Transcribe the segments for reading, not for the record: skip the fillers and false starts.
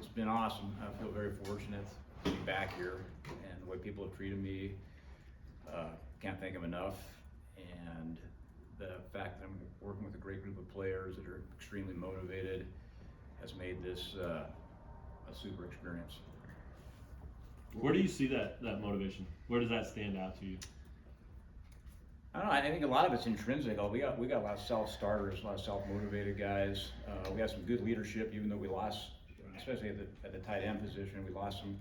It's been awesome. I feel very fortunate to be back here, and the way people have treated me, can't thank them enough. And the fact that I'm working with a great group of players that are extremely motivated has made this a super experience. Where do you see that motivation? Where does that stand out to you? I don't know. I think a lot of it's intrinsic. We got a lot of self-starters, a lot of self-motivated guys. We have some good leadership, even though we lost, especially at the tight end position, we lost some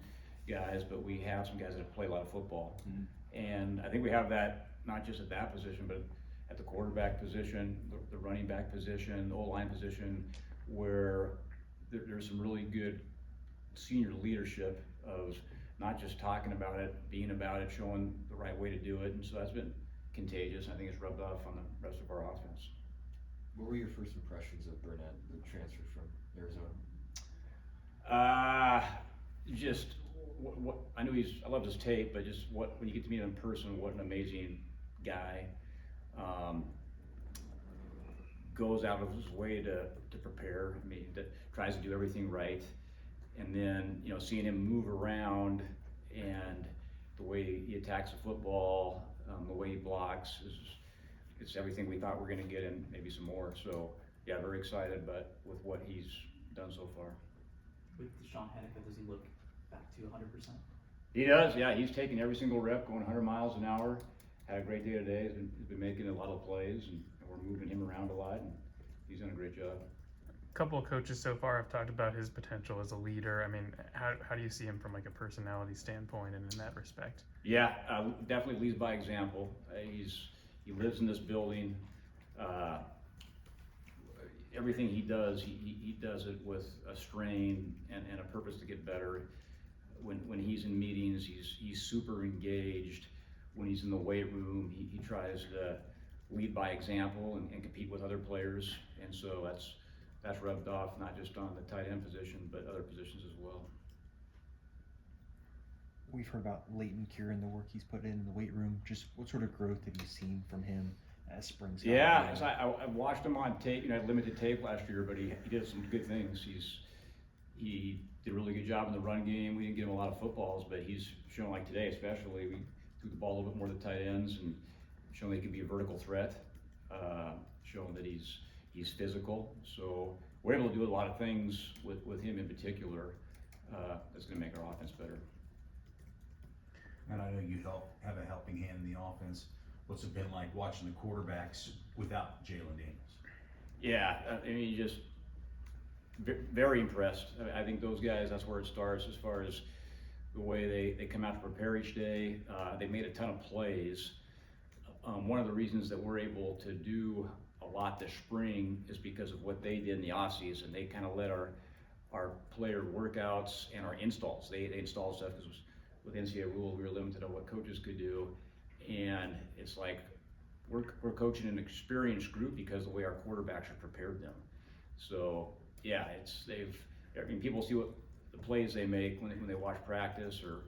guys, but we have some guys that have played a lot of football. Mm-hmm. And I think we have that not just at that position, but at the quarterback position, the running back position, the O-line position, where there's some really good senior leadership of not just talking about it, being about it, showing the right way to do it. And so that's been contagious. I think it's rubbed off on the rest of our offense. What were your first impressions of Burnett, the transfer from Arizona? Just what I knew I loved his tape, but just when you get to meet him in person, what an amazing guy. Goes out of his way to prepare. I mean, that tries to do everything right. And then, seeing him move around and the way he attacks the football, the way he blocks, it's everything we thought we were going to get and maybe some more. So, yeah, very excited with what he's done so far. With Sean Henneke, does he look back to 100%? He does, yeah. He's taking every single rep, going 100 miles an hour. Had a great day today. He's been making a lot of plays, and we're moving him around a lot, and he's done a great job. A couple of coaches so far have talked about his potential as a leader. I mean, how do you see him from like a personality standpoint and in that respect? Yeah, definitely leads by example. He lives in this building. Everything he does, he does it with a strain and a purpose to get better. When he's in meetings, he's super engaged. When he's in the weight room, he tries to lead by example and compete with other players. And so that's rubbed off not just on the tight end position, but other positions as well. We've heard about Leighton Kieran, the work he's put in the weight room. Just what sort of growth have you seen from him as spring's gone? Yeah, I watched him on tape. I had limited tape last year, but he did some good things. He did a really good job in the run game. We didn't get him a lot of footballs, but he's shown, like today especially, we threw the ball a little bit more to tight ends and shown that he can be a vertical threat, showing that he's physical. So we're able to do a lot of things with him in particular that's going to make our offense better. And I know you have a helping hand in the offense. What's it been like watching the quarterbacks without Jalen Daniels? Yeah, I mean, just very impressed. I think those guys, that's where it starts as far as the way they come out to prepare each day. They made a ton of plays. One of the reasons that we're able to do a lot this spring is because of what they did in the offseason. They kind of led our player workouts and our installs. They installed stuff because with NCAA rules, we were limited on what coaches could do. And it's like we're coaching an experienced group because of the way our quarterbacks have prepared them. So yeah, people see what the plays they make when they watch practice or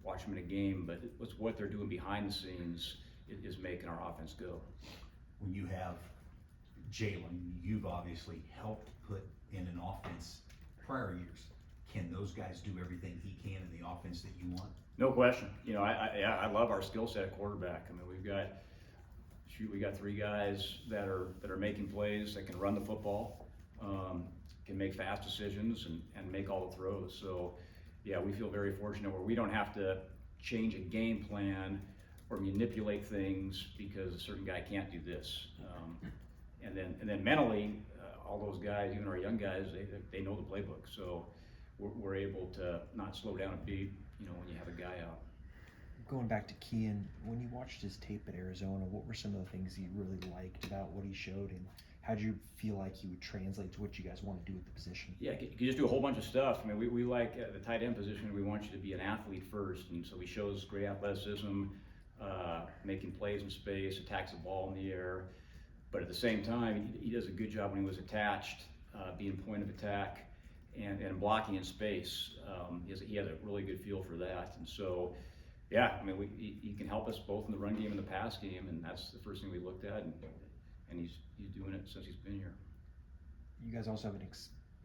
watch them in a game, but it's what they're doing behind the scenes is making our offense go. When you have Jalen, you've obviously helped put in an offense prior years. Can those guys do everything he can in the offense that you want? No question. I love our skill set at quarterback. I mean, we got three guys that are making plays, that can run the football, can make fast decisions and make all the throws. So yeah, we feel very fortunate where we don't have to change a game plan or manipulate things because a certain guy can't do this. And then mentally, all those guys, even our young guys, they know the playbook. So we're able to not slow down a beat, when you have a guy out. Going back to Kean, when you watched his tape at Arizona, what were some of the things you really liked about what he showed, and how did you feel like he would translate to what you guys want to do with the position? Yeah, you just do a whole bunch of stuff. I mean, we like the tight end position, we want you to be an athlete first, and so he shows great athleticism, making plays in space, attacks the ball in the air, but at the same time, he does a good job when he was attached, being point of attack, and blocking in space. He has a really good feel for that, and so yeah, I mean, he can help us both in the run game and the pass game, and that's the first thing we looked at, and he's doing it since he's been here. You guys also have an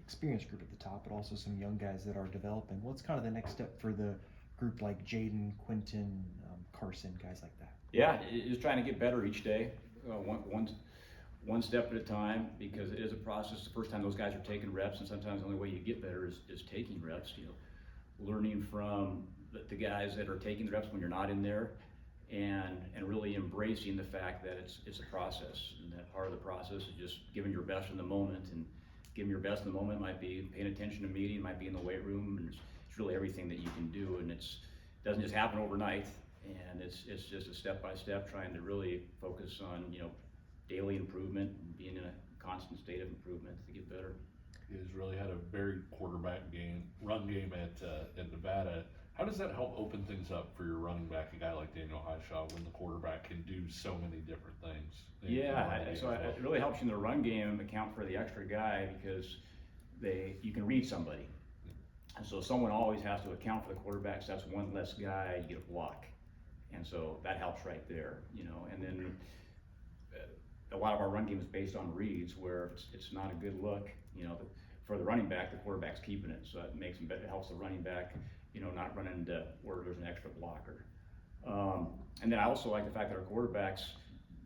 experienced group at the top, but also some young guys that are developing. What's kind of the next step for the group like Jaden, Quinton, Carson, guys like that? Yeah, just trying to get better each day, one step at a time, because it is a process. The first time those guys are taking reps, and sometimes the only way you get better is taking reps. Learning from the guys that are taking the reps when you're not in there, and really embracing the fact that it's a process, and that part of the process is just giving your best in the moment. And giving your best in the moment might be paying attention to meeting, might be in the weight room, and it's really everything that you can do. And it doesn't just happen overnight, and it's just a step by step, trying to really focus on daily improvement and being in a constant state of improvement to get better. You guys really had a very run game at Nevada. How does that help open things up for your running back, a guy like Daniel Highshaw, when the quarterback can do so many different things? So it really helps you in the run game account for the extra guy, because you can read somebody. And so someone always has to account for the quarterback, so that's one less guy, you get a block. And so that helps right there, and then a lot of our run game is based on reads, where it's not a good look, for the running back, the quarterback's keeping it, so it makes him better. It helps the running back, not run into where there's an extra blocker. And then I also like the fact that our quarterbacks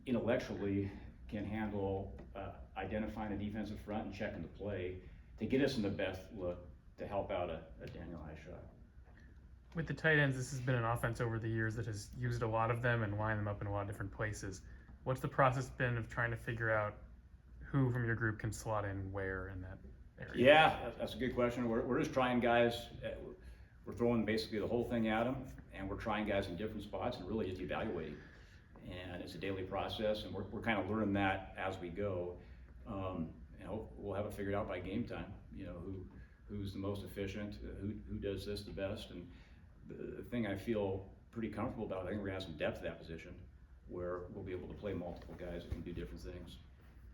intellectually can handle identifying a defensive front and checking the play to get us in the best look to help out a Daniel Highshaw. With the tight ends, this has been an offense over the years that has used a lot of them and lined them up in a lot of different places. What's the process been of trying to figure out who from your group can slot in where in that area? Yeah, that's a good question. We're just trying guys. We're throwing basically the whole thing at them, and we're trying guys in different spots and really just evaluating. And it's a daily process, and we're kind of learning that as we go. And we'll have it figured out by game time. Who's the most efficient, who does this the best. And the thing I feel pretty comfortable about, I think we're gonna have some depth at that position, where we'll be able to play multiple guys that can do different things.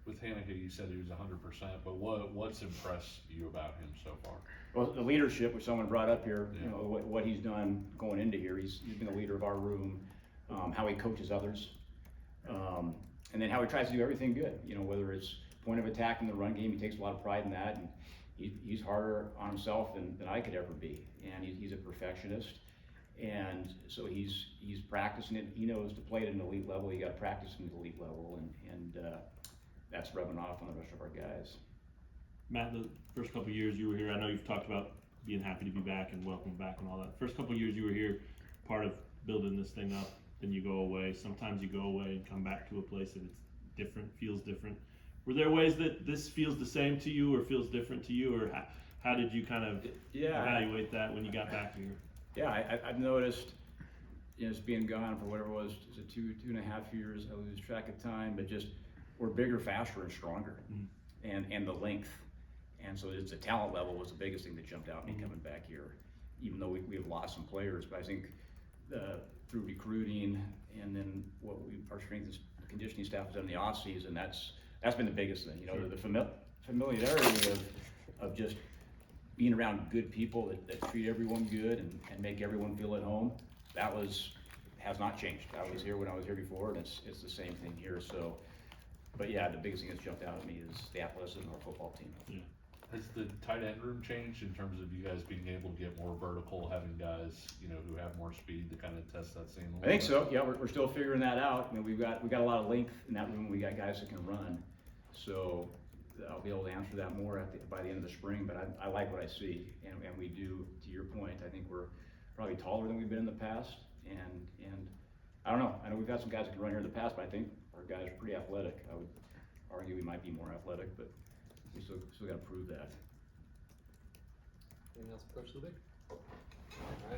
With Haneke, you said he was 100%, but what's impressed you about him so far? Well, the leadership, which someone brought up here, Yeah. What he's done going into here, he's been the leader of our room, how he coaches others, and then how he tries to do everything good. Whether it's point of attack in the run game, he takes a lot of pride in that, and he's harder on himself than I could ever be, and he's a perfectionist. And so he's practicing it. He knows to play at an elite level, you got to practice at an elite level, and that's rubbing off on the rest of our guys. Matt, the first couple of years you were here, I know you've talked about being happy to be back and welcome back and all that. First couple of years you were here, part of building this thing up, then you go away. Sometimes you go away and come back to a place and it's different, feels different. Were there ways that this feels the same to you or feels different to you, or how did you kind of evaluate that when you got back here? Yeah, I've noticed, just being gone for whatever it was, is it 2.5 years? I lose track of time, but just we're bigger, faster, and stronger, and the length, and so it's the talent level was the biggest thing that jumped out at me coming back here. Even though we've lost some players, but I think through recruiting and then what our strength and conditioning staff has done in the off season, that's been the biggest thing. Sure. The familiarity of just being around good people that treat everyone good and make everyone feel at home, has not changed. I was here when I was here before, and it's the same thing here. So, but yeah, the biggest thing that's jumped out at me is the athleticism of our football team. Yeah. Has the tight end room changed in terms of you guys being able to get more vertical, having guys, who have more speed to kind of test that seam a little I think bit? so. Yeah, we're still figuring that out. We've got a lot of length in that room. We got guys that can run, so I'll be able to answer that more by the end of the spring. But I like what I see, and we do. To your point, I think we're probably taller than we've been in the past, and I don't know. I know we've got some guys that can run here in the past, but I think our guys are pretty athletic. I would argue we might be more athletic, but we still got to prove that. Anything else for Coach Lubick? All right,